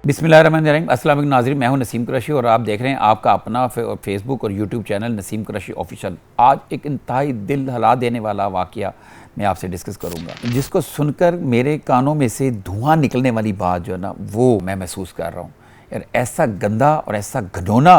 बिस्मिल्लाहिर्रहमानिर्रहीम। अस्सलाम वालेकुम नाज़रीन, मैं हूं नसीम कुरैशी और आप देख रहे हैं आपका अपना फेसबुक और YouTube channel Naseem Qureshi official. आज एक इंतहाई दिल हिला देने वाला वाक़या मैं आपसे डिस्कस करूंगा, जिसको सुनकर मेरे कानों में से धुआं निकलने वाली बात जो है ना, वो मैं महसूस कर रहा हूँ। यार, ऐसा गंदा और ऐसा घिनौना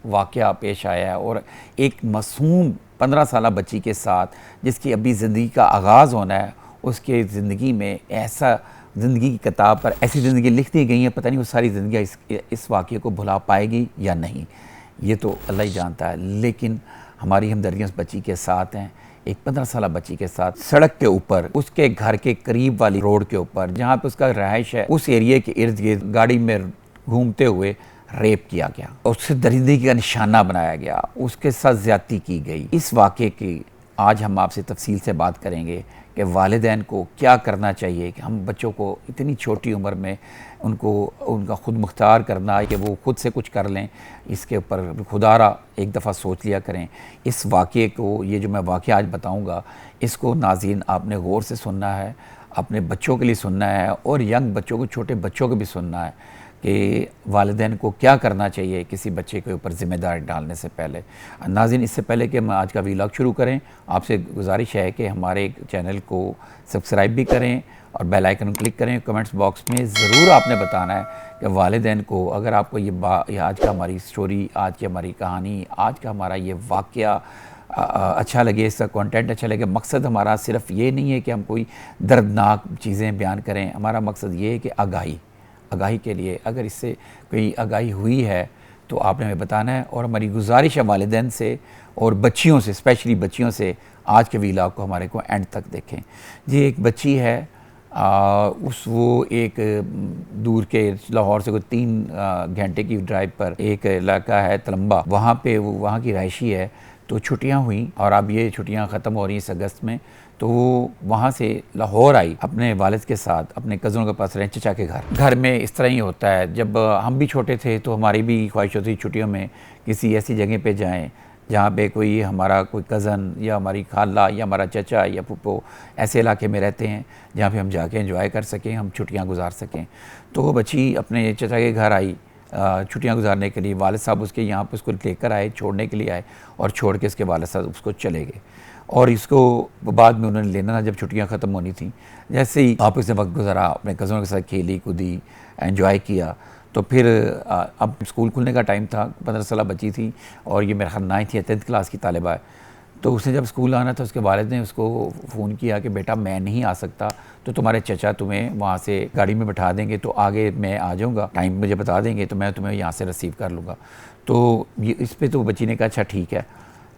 वाक़या पेश आया है और एक मासूम 15 साला बच्ची के साथ, जिसकी अभी ज़िंदगी का आगाज़ होना है, उसके ज़िंदगी में ऐसा ज़िंदगी की किताब पर ऐसी ज़िंदगी लिख दी गई है, पता नहीं वो सारी ज़िंदगी इस वाक़ये को भुला पाएगी या नहीं, ये तो अल्लाह ही जानता है। लेकिन हमारी हमदर्दियाँ उस बच्ची के साथ हैं, एक 15 साला बच्ची के साथ। सड़क के ऊपर, उसके घर के करीब वाली रोड के ऊपर जहाँ पे उसका रहायश है, उस एरिए के इर्द गिर्द गाड़ी में घूमते हुए रेप किया गया, उससे दरिंदगी का निशाना बनाया गया, उसके साथ ज़्यादती की गई। इस वाक़ये की आज हम आपसे तफसील से बात करेंगे कि वालिदैन को क्या करना चाहिए कि हम बच्चों को इतनी छोटी उम्र में उनको उनका ख़ुद मुख्तार करना है कि वो ख़ुद से कुछ कर लें, इसके ऊपर खुदारा एक दफ़ा सोच लिया करें। इस वाक़ये को, ये जो मैं वाक़या आज बताऊँगा, इसको नाज़रीन आपने गौर से सुनना है, अपने बच्चों के लिए सुनना है और यंग बच्चों को, छोटे बच्चों को भी सुनना है कि वालिदैन को क्या करना चाहिए किसी बच्चे के ऊपर ज़िम्मेदारी डालने से पहले। नाज़रीन, इससे पहले कि हम आज का व्लॉग शुरू करें, आपसे गुजारिश है कि हमारे चैनल को सब्सक्राइब भी करें और बेल आइकन क्लिक करें। कमेंट्स बॉक्स में ज़रूर आपने बताना है कि वालिदैन को, अगर आपको ये आज का हमारी स्टोरी, आज की हमारी कहानी, आज का हमारा ये वाक़या अच्छा लगे, इसका कंटेंट अच्छा लगे। मकसद हमारा सिर्फ ये नहीं है कि हम कोई दर्दनाक चीज़ें बयान करें, हमारा मकसद ये है कि आगाही के लिए, अगर इससे कोई आगाही हुई है तो आपने हमें बताना है। और हमारी गुजारिश है वालिदैन से और बच्चियों से, स्पेशली बच्चियों से, आज के व्लॉग को हमारे को एंड तक देखें। जी, एक बच्ची है, वो एक दूर के लाहौर से कोई 3 घंटे की ड्राइव पर एक इलाका है तलम्बा, वहाँ पे वो वहाँ की रहायशी है। तो छुट्टियाँ हुई और अब ये छुट्टियाँ ख़त्म हो रही हैं इस अगस्त में, तो वो वहाँ से लाहौर आई अपने वालिद के साथ, अपने कज़नों के पास रहें, चचा के घर में इस तरह ही होता है। जब हम भी छोटे थे तो हमारी भी ख्वाहिश होती छुट्टियों में किसी ऐसी जगह पे जाएं जहाँ पे कोई हमारा कोई कज़न या हमारी खाला या हमारा चचा या फूफो ऐसे इलाके में रहते हैं जहाँ पे हम जाके एंजॉय कर सकें, हम छुट्टियाँ गुजार सकें। तो वो बच्ची अपने चचा के घर आई छुट्टियां गुजारने के लिए। वालिद साहब उसके यहाँ पे उसको लेकर आए, छोड़ने के लिए आए और छोड़ के उसके वालिद साहब उसको चले गए। और इसको बाद में उन्होंने लेना था जब छुट्टियां ख़त्म होनी थी। जैसे ही आपस में वक्त गुजारा, अपने कज़नों के साथ खेली कूदी, एंजॉय किया, तो फिर अब स्कूल खुलने का टाइम था। 15 साल बच्ची थी और ये मेरे ख्याल 9th या 10th क्लास की तालिबा है। तो उसने जब स्कूल आना था, उसके वालिद ने उसको फ़ोन किया कि बेटा मैं नहीं आ सकता, तो तुम्हारे चचा तुम्हें वहाँ से गाड़ी में बैठा देंगे, तो आगे मैं आ जाऊँगा, टाइम मुझे बता देंगे तो मैं तुम्हें यहाँ से रिसीव कर लूँगा। तो ये इस पे तो बच्ची ने कहा अच्छा ठीक है।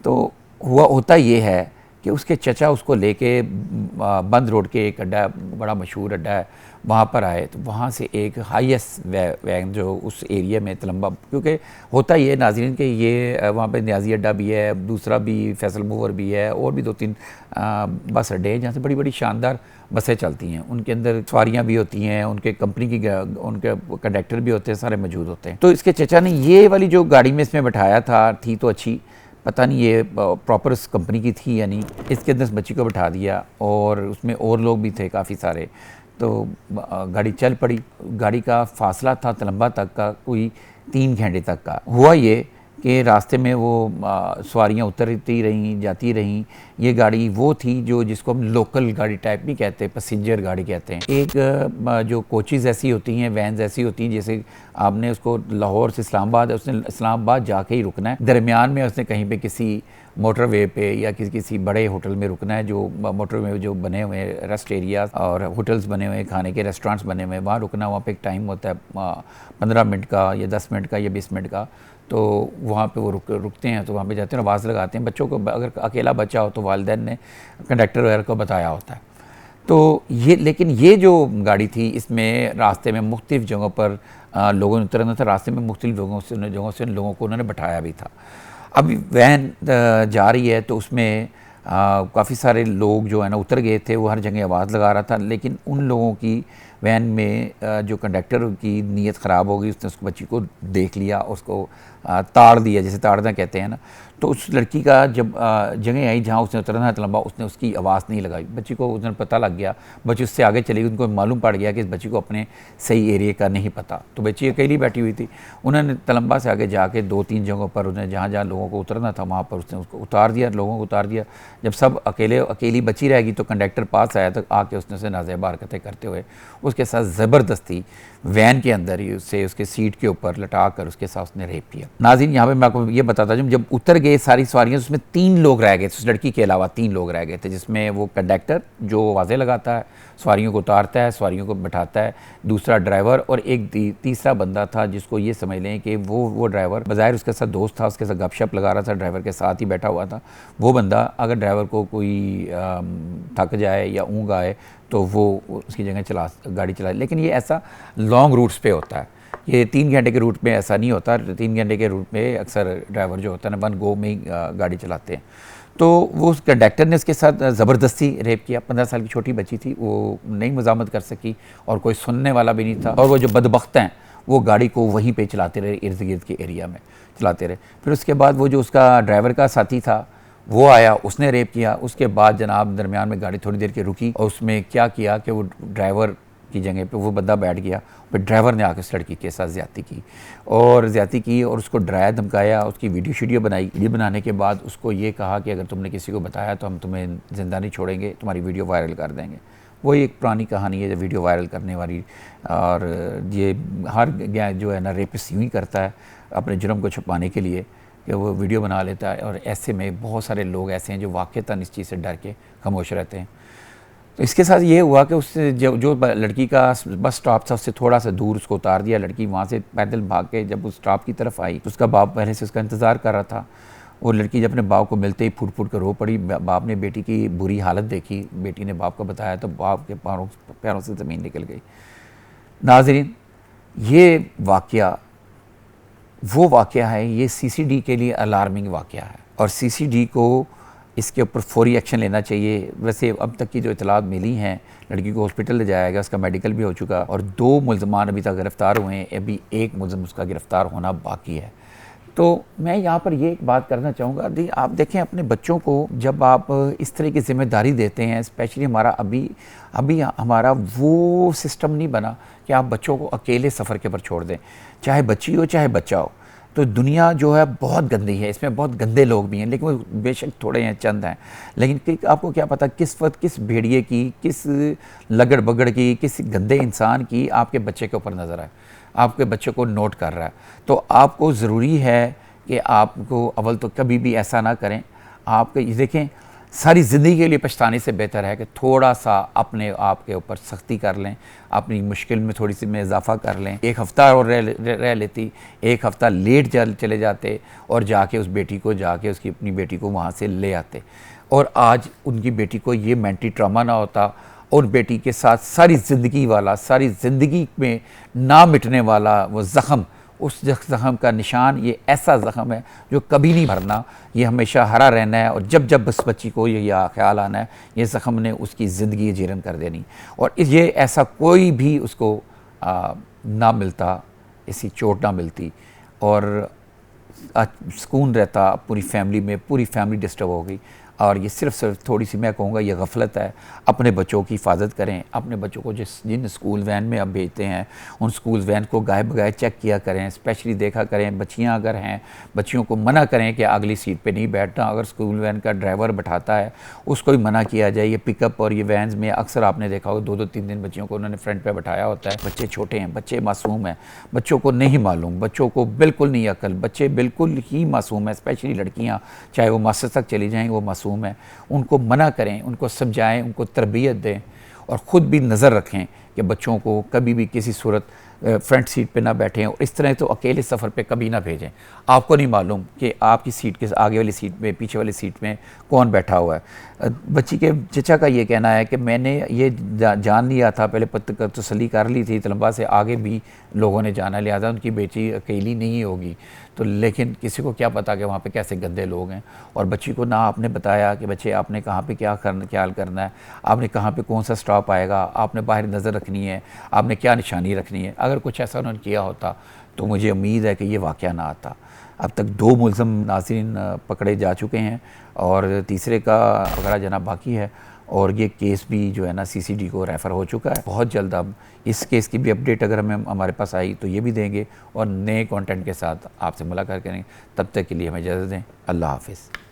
तो होता ये है कि उसके चचा उसको लेके बंद रोड के एक अड्डा, बड़ा मशहूर अड्डा है, वहाँ पर आए। तो वहाँ से एक हाईएस्ट वैन जो उस एरिया में तलम्बा, क्योंकि होता ये नाज़रीन कि ये वहाँ पे न्याजी अड्डा भी है, दूसरा भी फैसल मूवर भी है और भी 2-3 बस अड्डे हैं जहाँ से बड़ी बड़ी शानदार बसें चलती हैं। उनके अंदर सवारियाँ भी होती हैं, उनके कंपनी की उनके कंडक्टर भी होते हैं, सारे मौजूद होते हैं। तो इसके चचा ने ये वाली जो गाड़ी में इसमें बैठाया था, थी तो अच्छी, पता नहीं ये प्रॉपर उस कंपनी की थी या नहीं, इसके अंदर बच्ची को बैठा दिया और उसमें और लोग भी थे काफ़ी सारे। तो गाड़ी चल पड़ी। गाड़ी का फासला था तलम्बा तक का कोई 3 घंटे तक का। हुआ ये कि रास्ते में वो सवारियाँ उतरती रहीं, जाती रहीं। ये गाड़ी वो थी जिसको हम लोकल गाड़ी टाइप भी कहते हैं, पैसेंजर गाड़ी कहते हैं। एक जो कोचेज़ ऐसी होती हैं, वैन्स ऐसी होती हैं, जैसे आपने उसको लाहौर से इस्लामाबाद, उसने इस्लामाबाद जाके ही रुकना है, दरमियान में उसने कहीं पे किसी मोटरवे पे या किसी बड़े होटल में रुकना है, जो मोटरवे जो बने हुए हैं, रेस्ट एरियाज और होटल्स बने हुए हैं, खाने के रेस्टोरेंट्स बने हुए हैं, वहाँ रुकना। वहाँ पे एक टाइम होता है 15 मिनट का या 10 मिनट का या 20 मिनट का। तो वहाँ पे वो रुकते हैं, तो वहाँ पे जाते हैं, आवाज़ लगाते हैं। बच्चों को, अगर अकेला बच्चा हो तो वालिदैन ने कंडक्टर वगैरह को बताया होता है। तो लेकिन ये जो गाड़ी थी, इसमें रास्ते में मुख्तलिफ़ जगहों पर लोगों ने उतरना था, रास्ते में मुख्तलिफ़ जगहों से लोगों को उन्होंने बैठाया भी था। अब वैन जा रही है तो उसमें काफ़ी सारे लोग जो है ना उतर गए थे, वो हर जगह आवाज़ लगा रहा था। लेकिन उन लोगों की वैन में जो कंडक्टर की नीयत ख़राब हो गई, उसने उसको बच्ची को देख लिया, उसको ताड़ दिया, जैसे ताड़ना कहते हैं ना। तो उस लड़की का जब जगह आई जहाँ उसने उतरना था लंबा, उसने उसकी आवाज़ नहीं लगाई। बच्ची को उस दिन पता लग गया, बच्ची उससे आगे चली गई, उनको मालूम पड़ गया कि इस बच्ची को अपने सही एरिया का नहीं पता। तो बच्ची अकेली बैठी हुई थी, उन्होंने तलम्बा से आगे जाके 2-3 जगहों पर उन्हें जहाँ जहाँ लोगों को उतरना था वहाँ पर उसने उसको उतार दिया, लोगों को उतार दिया। जब सब अकेली बची रहेगी तो कंडक्टर पास आया तो आके उसने उसे नाज़ेबा हरकतें करते हुए उसके साथ ज़बरदस्ती वैन के अंदर ही उससे उसके सीट के ऊपर लटा कर उसके साथ उसने रेप किया। नाज़रीन, यहाँ पे मैं आपको ये बताता हूँ, जब उतर गए सारी सवारियाँ, उसमें 3 लोग रह गए थे, उस लड़की के अलावा 3 लोग रह गए थे, जिसमें वो कंडक्टर जो आवाज़ें लगाता है, सवारियों को उतारता है, सवारियों को बिठाता है, दूसरा ड्राइवर और एक तीसरा बंदा था जिसको ये समझ लें कि वो ड्राइवर बज़ाहिर उसके साथ दोस्त था, उसके साथ गपशप लगा रहा था, ड्राइवर के साथ ही बैठा हुआ था। वो बंदा अगर ड्राइवर को कोई थक जाए या ऊँघ आए तो वो उसकी जगह गाड़ी चला। लेकिन ये ऐसा लॉन्ग रूट्स पे होता है, ये 3 घंटे के रूट में ऐसा नहीं होता। 3 घंटे के रूट में अक्सर ड्राइवर जो होता है ना 1 गो में ही गाड़ी चलाते हैं। तो वो उस कंडक्टर ने उसके साथ ज़बरदस्ती रेप किया। 15 साल की छोटी बच्ची थी, वो नहीं मज़ामत कर सकी और कोई सुनने वाला भी नहीं था। और वो जो बदबख्त हैं वो गाड़ी को वहीं पे चलाते रहे, इर्द गिर्द के एरिया में चलाते रहे। फिर उसके बाद वो जो उसका ड्राइवर का साथी था वो आया, उसने रेप किया। उसके बाद जनाब दरमियान में गाड़ी थोड़ी देर की रुकी और उसमें क्या किया कि वो ड्राइवर की जगह पे वो बंदा बैठ गया, फिर ड्राइवर ने आकर उस लड़की के साथ ज़्यादती की और उसको डराया धमकाया, उसकी वीडियो बनाई। वीडियो बनाने के बाद उसको ये कहा कि अगर तुमने किसी को बताया तो हम तुम्हें ज़िंदा नहीं छोड़ेंगे, तुम्हारी वीडियो वायरल कर देंगे। वही एक पुरानी कहानी है जो वीडियो वायरल करने वाली, और ये हर जो है ना रेपिस्ट यूँ ही करता है अपने जुर्म को छुपाने के लिए कि वो वीडियो बना लेता है। और ऐसे में बहुत सारे लोग ऐसे हैं जो वाक़तन इस चीज़ से डर के खामोश रहते हैं। तो इसके साथ ये हुआ कि उससे जो लड़की का बस स्टॉप था उससे थोड़ा सा दूर उसको उतार दिया। लड़की वहाँ से पैदल भाग के जब उस स्टॉप की तरफ आई तो उसका बाप पहले से उसका इंतज़ार कर रहा था। वो लड़की जब अपने बाप को मिलते ही फुट फुट कर रो पड़ी। बाप ने बेटी की बुरी हालत देखी, बेटी ने बाप को बताया तो बाप के पैरों से ज़मीन निकल गई। नाज़रीन, ये वाक़या वो वाक़या है, ये CCD के लिए अलार्मिंग वाक़या है और CCD को इसके ऊपर फौरी एक्शन लेना चाहिए। वैसे अब तक की जो इतलात मिली हैं, लड़की को हॉस्पिटल ले जाया गया, उसका मेडिकल भी हो चुका और 2 मुल्ज़मान अभी तक गिरफ़्तार हुए हैं, अभी 1 मुल्ज़म उसका गिरफ़्तार होना बाकी है। तो मैं यहाँ पर ये एक बात करना चाहूँगा, आप देखें अपने बच्चों को जब आप इस तरह की ज़िम्मेदारी देते हैं, स्पेशली हमारा अभी हमारा वो सिस्टम नहीं बना कि आप बच्चों को अकेले सफ़र के ऊपर छोड़ दें, चाहे बच्ची हो चाहे बच्चा हो। तो दुनिया जो है बहुत गंदी है, इसमें बहुत गंदे लोग भी हैं, लेकिन वो बेशक थोड़े हैं, चंद हैं। लेकिन आपको क्या पता किस वक्त किस भेड़िए की, किस लगड़ बगड़ की, किस गंदे इंसान की आपके बच्चे के ऊपर नज़र आए, आपके बच्चे को नोट कर रहा है। तो आपको ज़रूरी है कि आपको अव्वल तो कभी भी ऐसा ना करें। आप देखें, सारी ज़िंदगी के लिए पछताने से बेहतर है कि थोड़ा सा अपने आप के ऊपर सख्ती कर लें, अपनी मुश्किल में थोड़ी सी में इजाफ़ा कर लें। 1 हफ़्ता और रह लेती, 1 हफ़्ता लेट चले जाते और जाके उस बेटी को उसकी अपनी बेटी को वहाँ से ले आते और आज उनकी बेटी को ये मेंटली ट्रॉमा ना होता और बेटी के साथ सारी ज़िंदगी में ना मिटने वाला वो ज़ख़म, उस ज़ख़म का निशान, ये ऐसा ज़ख़म है जो कभी नहीं भरना, ये हमेशा हरा रहना है। और जब उस बच्ची को ये ख्याल आना है, ये ज़ख़म ने उसकी ज़िंदगी जीरन कर देनी और ये ऐसा कोई भी उसको ना मिलता, ऐसी चोट ना मिलती और सुकून रहता पूरी फैमिली डिस्टर्ब हो गई। और ये सिर्फ थोड़ी सी मैं कहूँगा ये गफलत है। अपने बच्चों की हिफाजत करें, अपने बच्चों को जिन स्कूल वैन में अब भेजते हैं उन स्कूल वैन को गाय बगाए चेक किया करें, स्पेशली देखा करें। बच्चियाँ अगर हैं, बच्चियों को मना करें कि अगली सीट पे नहीं बैठना। अगर स्कूल वैन का ड्राइवर बैठाता है उसको भी मना किया जाए। ये पिकअप और ये वैन्स में अक्सर आपने देखा होगा 2-2 3-3 बच्चियों को उन्होंने फ्रंट पर बैठाया होता है। बच्चे छोटे हैं, बच्चे मासूम हैं, बच्चों को नहीं मालूम, बच्चों को बिल्कुल नहीं अकल, बच्चे बिल्कुल ही मासूम हैं। स्पेशली लड़कियाँ, चाहे वो मास्टर्स तक चली जाएँ, वो मासूम है। उनको मना करें, उनको समझाएं, उनको तरबियत दें और ख़ुद भी नज़र रखें कि बच्चों को कभी भी किसी सूरत फ्रंट सीट पे ना बैठें और इस तरह तो अकेले सफ़र पे कभी ना भेजें। आपको नहीं मालूम कि आपकी सीट के आगे वाली सीट में, पीछे वाली सीट में कौन बैठा हुआ है। बच्ची के चचा का ये कहना है कि मैंने ये जान लिया था, पहले तसल्ली कर ली थी, तलबा से आगे भी लोगों ने जाना, लिहाजा उनकी बेटी अकेली नहीं होगी। तो लेकिन किसी को क्या पता कि वहाँ पे कैसे गंदे लोग हैं। और बच्ची को ना आपने बताया कि बच्चे आपने कहाँ पे क्या ख्याल करना है, आपने कहाँ पे कौन सा स्टॉप आएगा, आपने बाहर नज़र रखनी है, आपने क्या निशानी रखनी है। अगर कुछ ऐसा उन्होंने किया होता तो मुझे उम्मीद है कि ये वाक़या ना आता। अब तक 2 मुलज़म नाज़रीन पकड़े जा चुके हैं और तीसरे का पकड़ा जाना बाकी है, और ये केस भी जो है ना CCD को रेफ़र हो चुका है। बहुत जल्द अब इस केस की भी अपडेट अगर हमारे पास आई तो ये भी देंगे और नए कंटेंट के साथ आपसे मुलाकात करेंगे। तब तक के लिए हमें इजाज़त दें। अल्लाह हाफ़िज़।